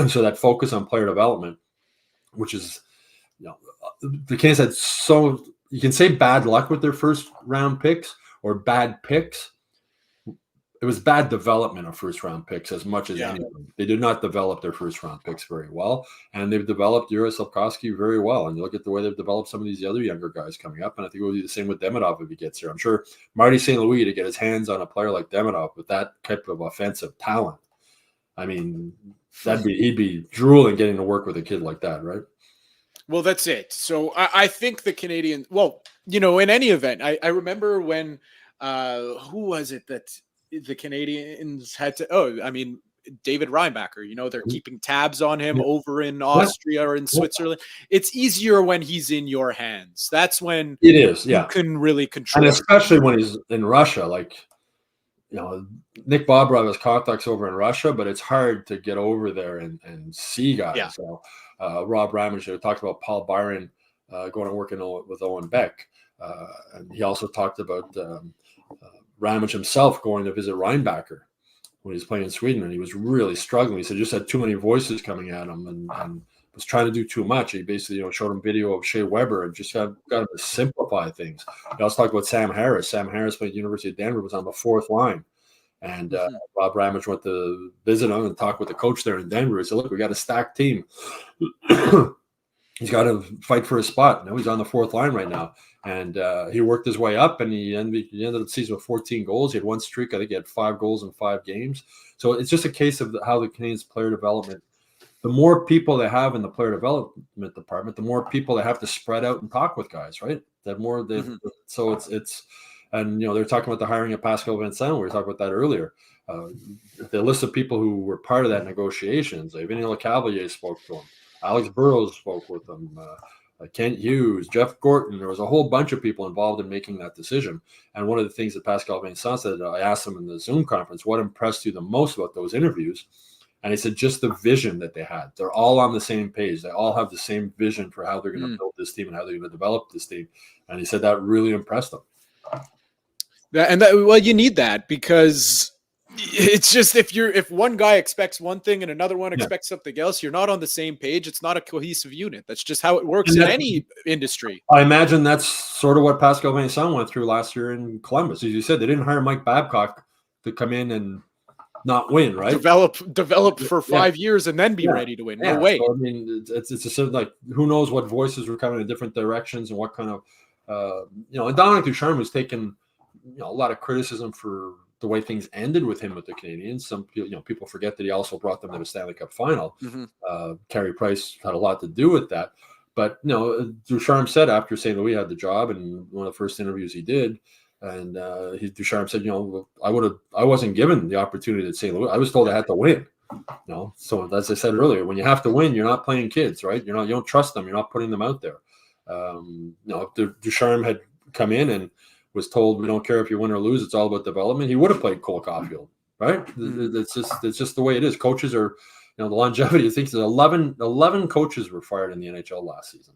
So that focus on player development, which is, the Canadians had so, you can say bad luck with their first round picks or bad picks. It was bad development of first round picks as much as anything. They did not develop their first round picks very well, and they've developed Yuri Slavkovsky very well. And you look at the way they've developed some of these other younger guys coming up, and I think it will be the same with Demidov if he gets here. I'm sure Marty St. Louis, to get his hands on a player like Demidov with that type of offensive talent, I mean, he'd be drooling getting to work with a kid like that, right? Well, that's it. So I think the Canadians, in any event, I remember when, who was it that the Canadians had to, David Reinbacher, they're keeping tabs on him over in Austria or in Switzerland. It's easier when he's in your hands. That's when it is, you can really control. And especially when he's in Russia, Nick Bobrov has contacts over in Russia, but it's hard to get over there and see guys. Yeah. So Rob Ramage talked about Paul Byron going and working with Owen Beck. And he also talked about Ramage himself going to visit Reinbacher when he was playing in Sweden, and he was really struggling. He said he just had too many voices coming at him and was trying to do too much. He basically showed him video of Shea Weber and just got him to simplify things. He also talked about Sam Harris. Sam Harris played at the University of Denver, was on the 4th line. And Rob Ramage went to visit him and talk with the coach there in Denver. He said, look, we got a stacked team. He's got to fight for his spot. Now he's on the 4th line right now. And he worked his way up, and he ended the season with 14 goals. He had one streak. I think he had 5 goals in 5 games. So it's just a case of how the Canadians player development, the more people they have in the player development department, the more people they have to spread out and talk with guys, right? So it's and they're talking about the hiring of Pascal Vincent. We were talking about that earlier. The list of people who were part of that negotiations, Vinny LeCavalier spoke to him. Alex Burrows spoke with them. Kent Hughes, Jeff Gorton. There was a whole bunch of people involved in making that decision. And one of the things that Pascal Vincent said, I asked him in the Zoom conference, what impressed you the most about those interviews? And he said, just the vision that they had. They're all on the same page. They all have the same vision for how they're going to build this team and how they're going to develop this team. And he said that really impressed him. You need that, because it's just if one guy expects one thing and another one expects something else, you're not on the same page. It's not a cohesive unit. That's just how it works in any industry. I imagine that's sort of what Pascal Vincent went through last year in Columbus. As you said, they didn't hire Mike Babcock to come in and not win, right? Develop for 5 years and then be ready to win. No way. So, it's just like, who knows what voices were coming in different directions and what kind of, and Dominic Ducharme was taken, a lot of criticism for the way things ended with him with the Canadiens. Some people forget that he also brought them to the Stanley Cup final. Carey Price had a lot to do with that. But Ducharme said after St. Louis had the job, and one of the first interviews he did, and Ducharme said, I wasn't given the opportunity at St. Louis. I was told I had to win. So as I said earlier, when you have to win, you're not playing kids, right? You don't trust them. You're not putting them out there. If Ducharme had come in and was told, we don't care if you win or lose, it's all about development, he would have played Cole Caulfield, right? It's just the way it is. Coaches are, the longevity. I think 11 coaches were fired in the NHL last season.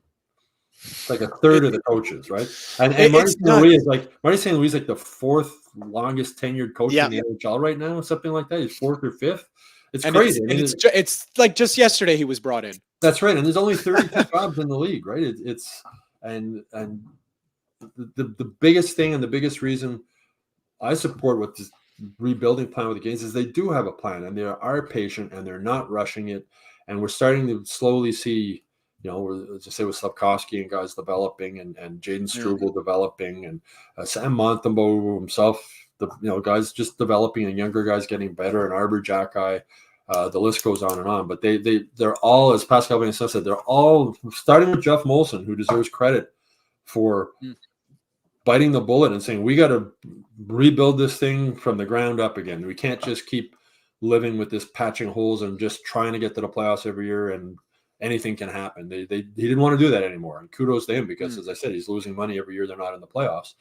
It's like a third of the coaches, right? And Marty St. Louis is like the fourth longest tenured coach in the NHL right now, something like that. He's fourth or fifth. It's crazy. It's like just yesterday he was brought in. That's right, and there's only 32 jobs in the league, right? The biggest thing and the biggest reason I support what this rebuilding plan with the Canes is they do have a plan, and they are patient, and they're not rushing it, and we're starting to slowly see, just say with Slafkovsky and guys developing, and Jaden Struble developing, and Sam Montembeault himself, guys just developing, and younger guys getting better, and Arbor Jacki. The list goes on and on, but they're all, as Pascal Vincent said, they're all starting with Jeff Molson, who deserves credit for biting the bullet and saying, we got to rebuild this thing from the ground up again. We can't just keep living with this patching holes and just trying to get to the playoffs every year and anything can happen. He didn't want to do that anymore. And kudos to him because, as I said, he's losing money every year they're not in the playoffs.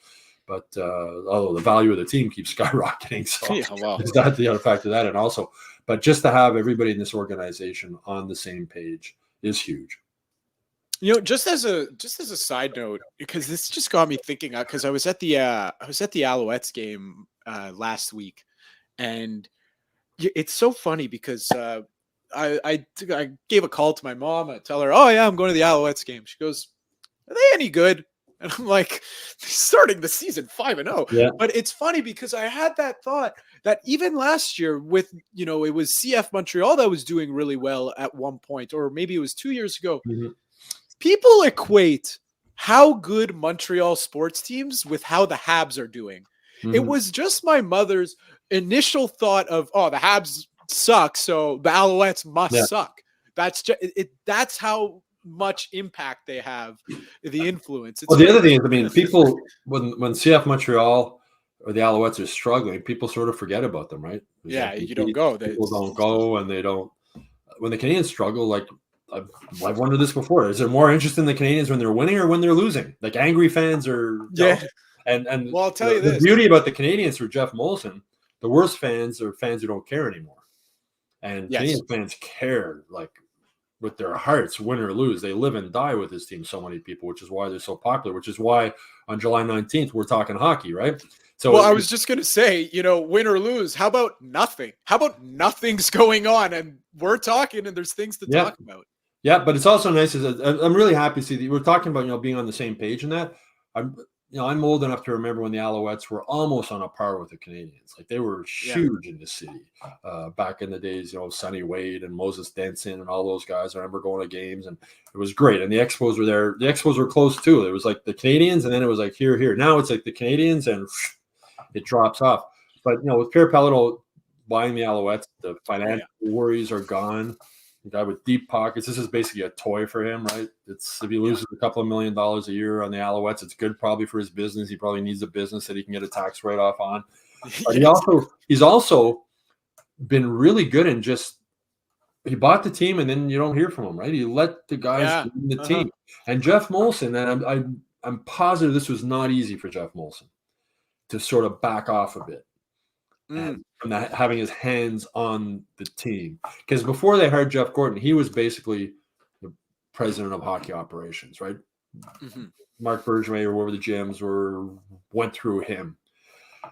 But although the value of the team keeps skyrocketing, so there's that the other factor of that. And also, but just to have everybody in this organization on the same page is huge. Just as a side note, because this just got me thinking, because I was at the Alouettes game last week, and it's so funny because I gave a call to my mom. I tell her, oh yeah, I'm going to the Alouettes game. She goes, are they any good? And I'm like, starting the season 5-0. Yeah. But it's funny because I had that thought that even last year with, it was CF Montreal that was doing really well at one point, or maybe it was 2 years ago. People equate how good Montreal sports teams with how the Habs are doing. It was just my mother's initial thought of, oh, the Habs suck, so the Alouettes must suck. That's just that's how much impact they have, the influence. The other thing is, people when CF Montreal or the Alouettes are struggling, people sort of forget about them, right? You don't go. People don't go, and they don't. When the Canadians struggle, like I've wondered this before, is there more interest in the Canadians when they're winning or when they're losing? Like angry fans are. And well, I'll tell you the this. beauty about the Canadians for Jeff Molson, the worst fans are fans who don't care anymore. And Canadian fans care, like, with their hearts, win or lose. They live and die with this team, so many people, which is why they're so popular, which is why on July 19th, we're talking hockey, right? So, I was just going to say, win or lose, how about nothing? How about nothing's going on and we're talking and there's things to talk about? Yeah, but it's also nice. I'm really happy to see that we're talking about, being on the same page in that. I'm old enough to remember when the Alouettes were almost on a par with the Canadians. Like, they were huge in the city back in the days, Sonny Wade and Moses Denson and all those guys. I remember going to games and it was great. And the Expos were there. The Expos were close too. It was like the Canadians and then it was like here. Now it's like the Canadians and it drops off. But, with Pierre Pelletot buying the Alouettes, the financial worries are gone. The guy with deep pockets. This is basically a toy for him, right? It's if he loses a couple of $1 million a year on the Alouettes, it's good probably for his business. He probably needs a business that he can get a tax write-off on. But he's also been really good in he bought the team and then you don't hear from him, right? He let the guys in the team. And Jeff Molson, and I'm positive this was not easy for Jeff Molson to sort of back off a bit. And from that, having his hands on the team. Because before they hired Jeff Gordon, he was basically the president of hockey operations, right? Mark Bergevin or whoever the GMs went through him.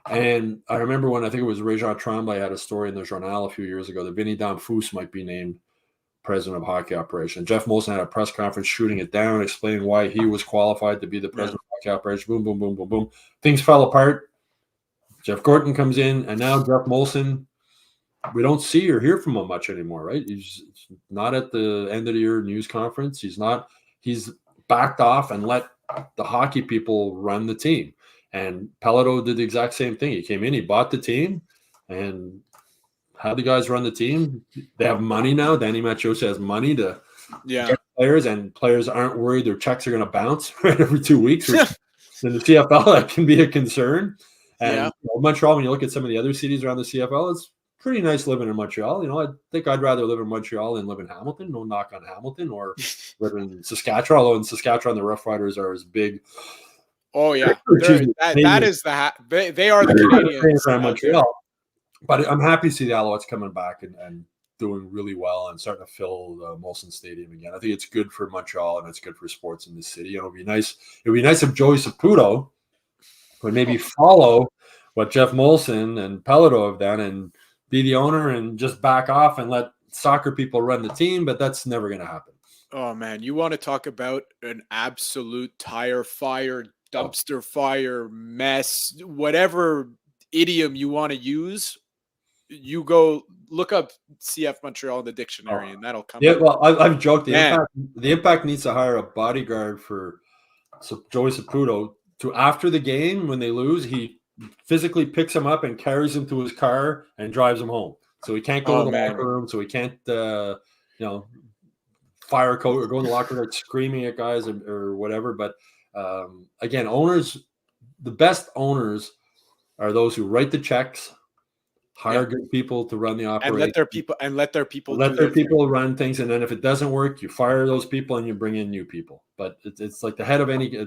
And I remember when I think it was Réjean Tremblay had a story in the Journal a few years ago that Vinny Damphousse might be named president of hockey operations. Jeff Molson had a press conference shooting it down, explaining why he was qualified to be the president of hockey operations. Boom, boom, boom, boom, boom. Things fell apart. Jeff Gordon comes in, and now Jeff Molson, we don't see or hear from him much anymore, right? He's not at the end of the year news conference. He's backed off and let the hockey people run the team. And Pelleto did the exact same thing. He came in, he bought the team, and had the guys run the team. They have money now. Danny Machosa has money to get players, and players aren't worried their checks are going to bounce right every 2 weeks. In the CFL, that can be a concern. And Montreal, when you look at some of the other cities around the CFL, it's pretty nice living in Montreal. I think I'd rather live in Montreal than live in Hamilton. No knock on Hamilton, or live in Saskatchewan. Although in Saskatchewan, the Rough Riders are as big. Oh yeah, that is they are the Canadians around Montreal. But I'm happy to see the Alouettes coming back and doing really well and starting to fill the Molson Stadium again. I think it's good for Montreal and it's good for sports in the city. It'll be nice. It'd be nice if Joey Saputo would maybe follow what Jeff Molson and Pelleto have done and be the owner and just back off and let soccer people run the team. But that's never going to happen. Oh man, you want to talk about an absolute tire fire, dumpster fire, mess, whatever idiom you want to use. You go look up CF Montreal in the dictionary, and that'll come. Yeah, well, I've joked. The Impact needs to hire a bodyguard for Joey Saputo to, after the game when they lose, he physically picks him up and carries him to his car and drives him home. So he can't go to the locker room. So he can't, fire a coach or go in the locker room screaming at guys or whatever. But again, owners, the best owners are those who write the checks, hire good people to run the operation, and let their people run things. And then if it doesn't work, you fire those people and you bring in new people. But it's like the head of any, I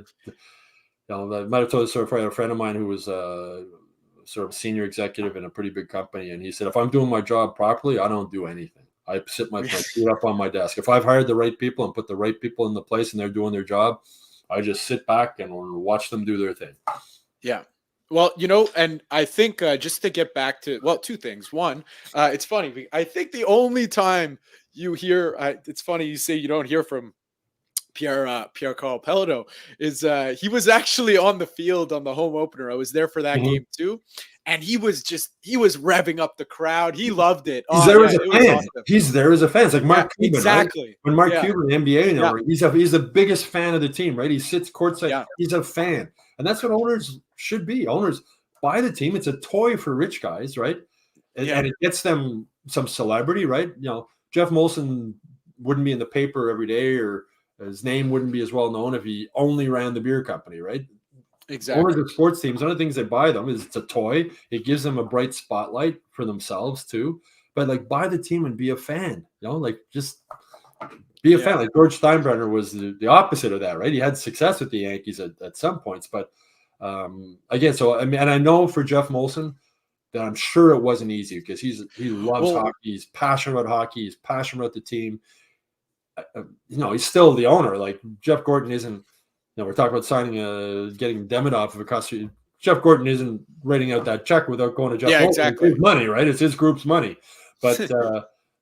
might have told a friend of mine who was sort of a senior executive in a pretty big company. And he said, if I'm doing my job properly, I don't do anything. I sit my feet up on my desk. If I've hired the right people and put the right people in the place and they're doing their job, I just sit back and watch them do their thing. Yeah. Well, and I think just to get back to, two things. One, it's funny. I think the only time you hear, it's funny you say you don't hear from Pierre-Carl Pelleto is he was actually on the field on the home opener. I was there for that game too. And he was revving up the crowd. He loved it. He's there as a fan. Awesome. He's there as a fan. It's like Mark Cuban, exactly. Right? When Mark Cuban, the NBA now, he's the biggest fan of the team, right? He sits courtside. Yeah. He's a fan. And that's what owners should be. Owners buy the team. It's a toy for rich guys, right? And it gets them some celebrity, right? Jeff Molson wouldn't be in the paper every day, or his name wouldn't be as well known if he only ran the beer company, right? Exactly. Owners of sports teams, one of the things they buy them is it's a toy. It gives them a bright spotlight for themselves too. But buy the team and be a fan, just be a fan. Like George Steinbrenner was the opposite of that, right? He had success with the Yankees at some points, but again, so I mean, and I know for Jeff Molson that I'm sure it wasn't easy because he loves hockey. He's passionate about hockey. He's passionate about the team. He's still the owner. Like Jeff Gordon isn't. We're talking about signing getting Demidov of a costume. Jeff Gordon isn't writing out that check without going to Jeff. Yeah, exactly. It's his money, right? It's his group's money. But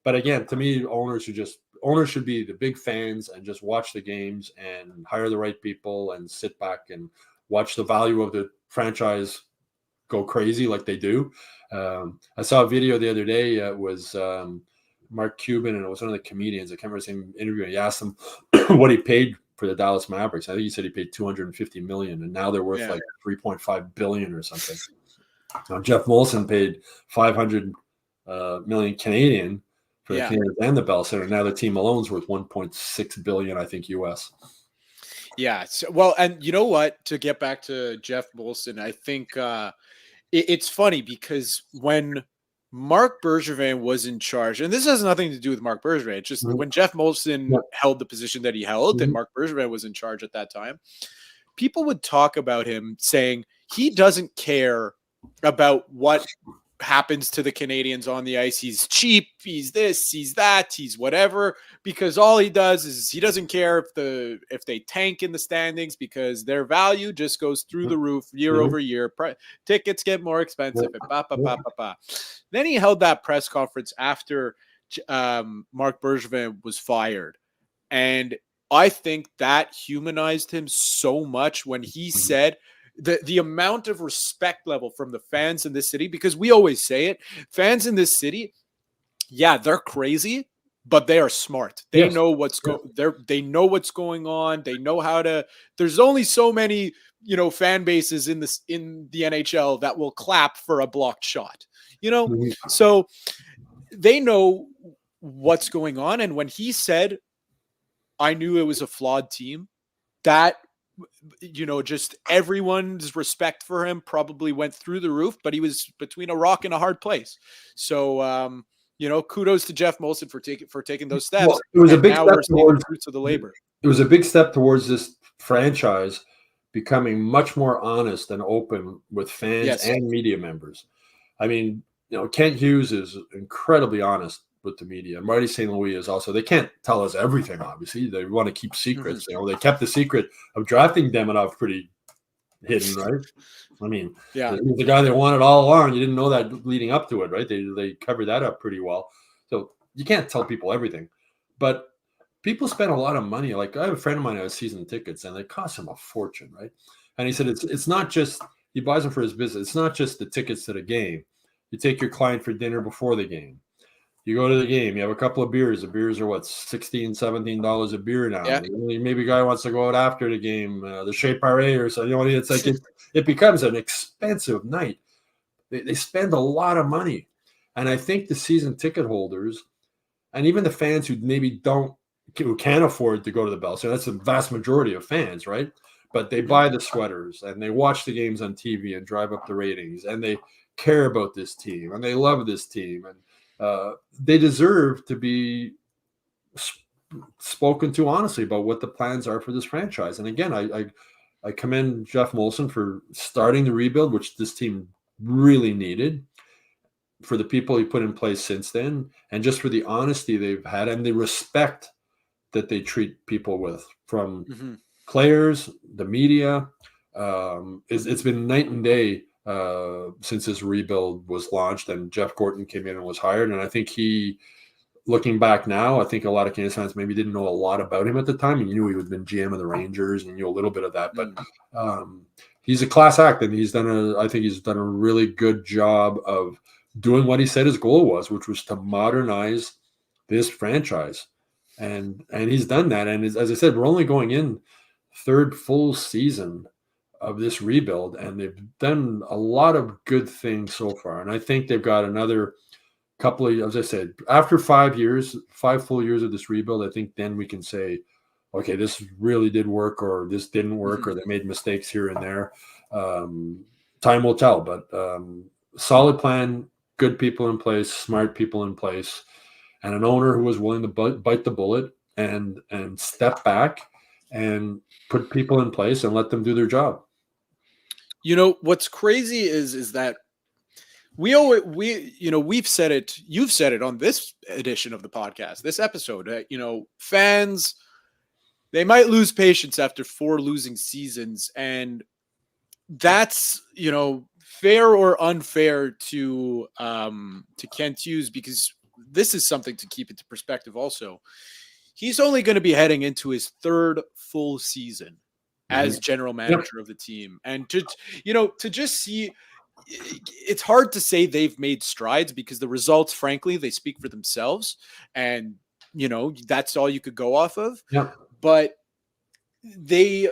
but again, to me, owners should be the big fans and just watch the games and hire the right people and sit back and watch the value of the franchise go crazy like they do. I saw a video the other day. It was Mark Cuban, and it was one of the comedians. I can't remember his name interview. He asked him what he paid for the Dallas Mavericks. I think he said he paid $250 million, and now they're worth like $3.5 billion or something. Now, Jeff Molson paid $500 million Canadian for the Canadiens and the Bell Center. Now the team alone is worth $1.6 billion, I think, US. Yeah. So, and you know what? To get back to Jeff Molson, I think it's funny because when Marc Bergevin was in charge, and this has nothing to do with Marc Bergevin. It's just when Jeff Molson held the position that he held, and Marc Bergevin was in charge at that time, people would talk about him saying he doesn't care about what happens to the Canadians on the ice. He's cheap. He's this. He's that. He's whatever. Because all he does is he doesn't care if they tank in the standings because their value just goes through the roof year over year. Tickets get more expensive. Then he held that press conference after Marc Bergevin was fired, and I think that humanized him so much when he said the amount of respect level from the fans in this city, because we always say it, fans in this city, they're crazy, but they are smart. They Yes. know what's they know what's going on. They know how to. There's only so many, fan bases in the NHL that will clap for a blocked shot. Mhm. So they know what's going on. And when he said, "I knew it was a flawed team," that just everyone's respect for him probably went through the roof. But he was between a rock and a hard place. So kudos to Jeff Molson for taking those steps. Well, it was a big now step we're seeing the towards fruits of the labor. It was a big step towards this franchise becoming much more honest and open with fans and media members. I mean, Kent Hughes is incredibly honest with the media. And Marty St. Louis is also. They can't tell us everything, obviously. They want to keep secrets. They kept the secret of drafting Demidov pretty hidden, right? I mean, the guy they wanted all along. You didn't know that leading up to it, right? They covered that up pretty well. So you can't tell people everything. But people spend a lot of money. Like, I have a friend of mine who has season tickets, and they cost him a fortune, right? And he said it's not just he buys them for his business. It's not just the tickets to the game. You take your client for dinner before the game. You go to the game. You have a couple of beers. The beers are what, $16, $17 a beer now. Yeah. Maybe a guy wants to go out after the game, the Chez Paré or something. It's like it becomes an expensive night. They spend a lot of money, and I think the season ticket holders, and even the fans who maybe who can't afford to go to the Bell. So that's the vast majority of fans, right? But they buy the sweaters and they watch the games on TV and drive up the ratings, and they care about this team and they love this team, and they deserve to be spoken to honestly about what the plans are for this franchise. And again, I commend Jeff Molson for starting the rebuild, which this team really needed, for the people he put in place since then, and just for the honesty they've had and the respect that they treat people with, from players, the media. It's been night and day since this rebuild was launched and Jeff Gorton came in and was hired. And I think looking back now, I think a lot of Canadiens fans maybe didn't know a lot about him at the time. You knew he had been GM of the Rangers and you knew a little bit of that, but he's a class act, and I think he's done a really good job of doing what he said his goal was, which was to modernize this franchise. And he's done that. And as I said, we're only going in third full season of this rebuild, and they've done a lot of good things so far. And I think they've got another couple of, as I said, after 5 full years of this rebuild, I think then we can say, okay, this really did work, or this didn't work, or they made mistakes here and there. Time will tell, but solid plan, good people in place, smart people in place, and an owner who was willing to bite the bullet and step back and put people in place and let them do their job. What's crazy is that we've said it. You've said it on this edition of the podcast, this episode. Fans, they might lose patience after 4 losing seasons, and that's fair or unfair to Kent Hughes, because this is something to keep into perspective. Also, he's only going to be heading into his 3rd full season as general manager of the team, and to just see. It's hard to say they've made strides, because the results, frankly, they speak for themselves, and that's all you could go off of. Yeah. But they,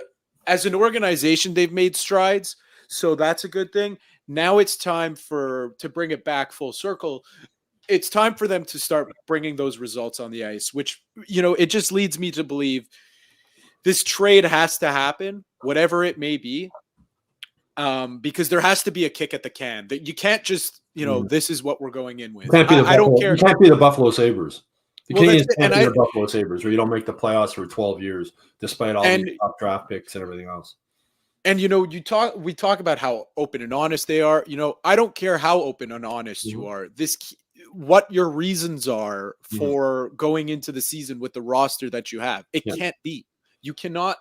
as an organization, they've made strides, so that's a good thing. Now it's time to bring it back full circle. It's time for them to start bringing those results on the ice, which it just leads me to believe this trade has to happen, whatever it may be. Because there has to be a kick at the can. That you can't just, this is what we're going in with. I don't care. You can't be the Buffalo Sabres. The Canadiens can't be the the Buffalo Sabres, where you don't make the playoffs for 12 years, despite all the top draft picks and everything else. And we talk about how open and honest they are. I don't care how open and honest you are. What your reasons are for going into the season with the roster that you have. It can't be. You cannot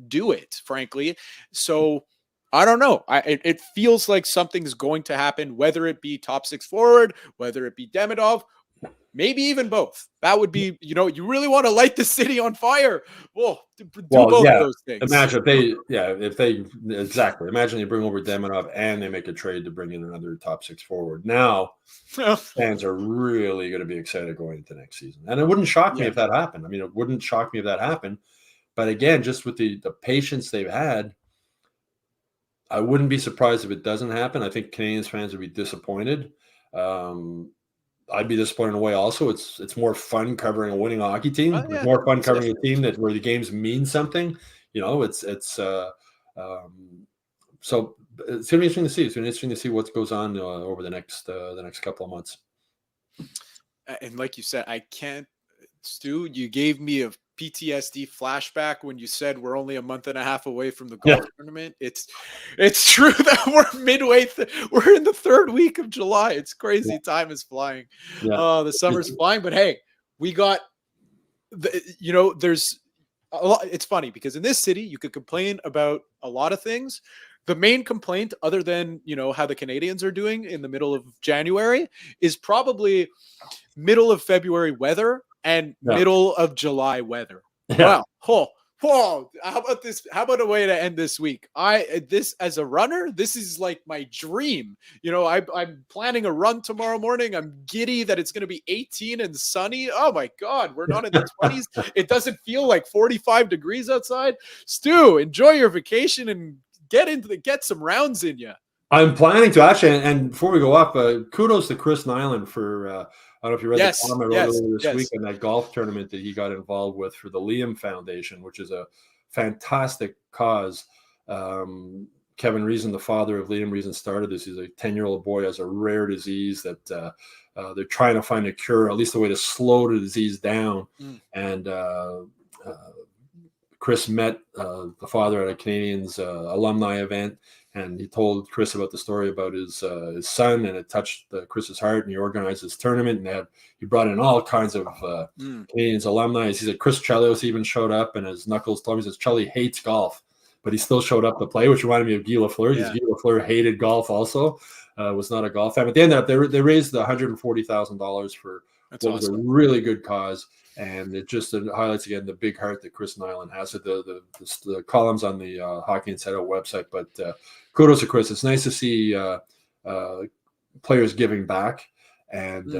do it, frankly. So I don't know. It feels like something's going to happen, whether it be top 6 forward, whether it be Demidov, maybe even both. That would be, you really want to light the city on fire. Well, do both of those things. Imagine Imagine they bring over Demidov and they make a trade to bring in another top 6 forward. Now, fans are really going to be excited going into next season. And it wouldn't shock me if that happened. I mean, it wouldn't shock me if that happened. But again, just with the patience they've had, I wouldn't be surprised if it doesn't happen. I think Canadiens fans would be disappointed. I'd be disappointed in a way also. It's more fun covering a winning hockey team. It's more fun covering a team where the games mean something. So it's going to be interesting to see. It's going to be interesting to see what goes on over the next couple of months. And like you said, Stu, you gave me a PTSD flashback when you said we're only a month and a half away from the golf tournament. It's true that we're midway. We're in the 3rd week of July. It's crazy. Time is flying. The summer's flying. But hey, we got there's a lot. It's funny because in this city you could complain about a lot of things. The main complaint, other than how the Canadiens are doing in the middle of January, is probably middle of February weather and middle of July weather. Wow. Whoa. How about this? How about a way to end this week? This as a runner, this is like my dream. I'm planning a run tomorrow morning. I'm giddy that it's going to be 18 and sunny. Oh my God, we're not in the 20s. It doesn't feel like 45 degrees outside. Stu, enjoy your vacation and get some rounds in you. I'm planning to actually, and before we go up, kudos to Chris Nyland for I don't know if you read the column I wrote earlier this week on that golf tournament that he got involved with for the Liam Foundation, which is a fantastic cause. Kevin Reason, the father of Liam Reason, started this. He's a 10-year-old boy, has a rare disease that they're trying to find a cure, at least a way to slow the disease down. And Chris met the father at a Canadiens alumni event, and he told Chris about the story about his son, and it touched Chris's heart, and he organized this tournament, and he brought in all kinds of Canadiens alumni. He said Chris Chelios even showed up, and as Knuckles told me, he says Chelly hates golf, but he still showed up to play, which reminded me of Guy Lafleur, because Guy Lafleur hated golf also, was not a golf fan. But they ended up, they raised $140,000 for what was a really good cause. And it just highlights again the big heart that Chris Nyland has. The columns on the Hockey Insider website, but kudos to Chris. It's nice to see players giving back, and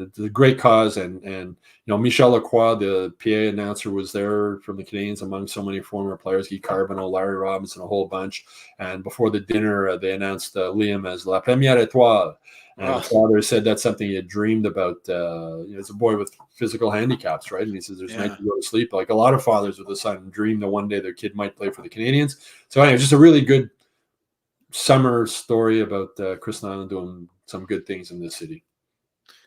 it's a great cause. And Michel Lacroix, the PA announcer, was there from the Canadiens among so many former players, Guy Carbonneau, Larry Robinson, a whole bunch. And before the dinner, they announced Liam as La Première Étoile. And his father said that's something he had dreamed about. As a boy with physical handicaps, right? And he says there's nights to go to sleep. Like a lot of fathers with a son dream that one day their kid might play for the Canadiens. So anyway, just a really good summer story about Chris Nyland doing some good things in this city.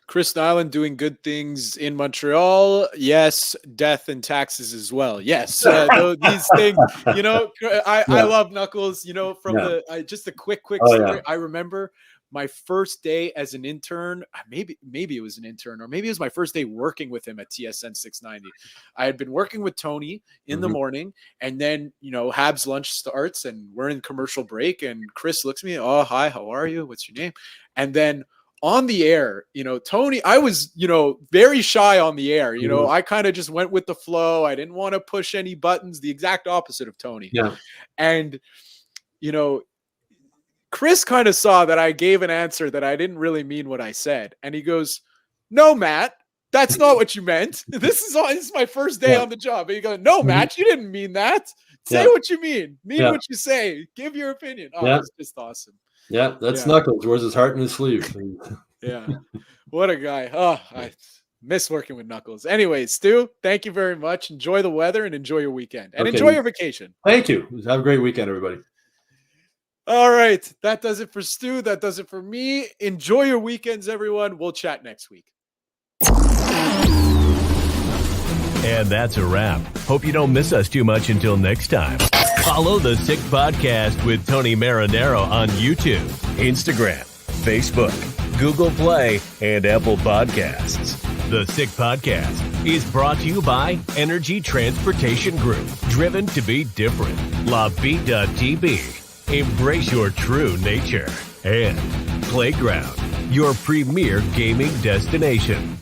Chris Nyland doing good things in Montreal. Yes. Death and taxes as well. Yes. These things, I love Knuckles, from just a quick story. I remember my first day as an intern, maybe it was an intern, or maybe it was my first day working with him at TSN 690. I had been working with Tony in the morning, and then, Habs lunch starts and we're in commercial break, and Chris looks at me, oh, hi, how are you? What's your name? And then on the air, Tony, I was, very shy on the air. I kind of just went with the flow. I didn't want to push any buttons, the exact opposite of Tony. Yeah. And, Chris kind of saw that I gave an answer that I didn't really mean what I said. And he goes, no, Matt, that's not what you meant. This is my first day on the job. And he goes, no, Matt, you didn't mean that. Say what you mean. Mean what you say. Give your opinion. Oh, it's just awesome. Yeah, that's Knuckles. Wears his heart in his sleeve. Yeah. What a guy. Oh, I miss working with Knuckles. Anyway, Stu, thank you very much. Enjoy the weather and enjoy your weekend. And enjoy your vacation. Thank you. Have a great weekend, everybody. All right. That does it for Stu. That does it for me. Enjoy your weekends, everyone. We'll chat next week. And that's a wrap. Hope you don't miss us too much until next time. Follow The Sick Podcast with Tony Marinaro on YouTube, Instagram, Facebook, Google Play, and Apple Podcasts. The Sick Podcast is brought to you by Energy Transportation Group, driven to be different. LaVie.tv. Embrace your true nature. And Playground, your premier gaming destination.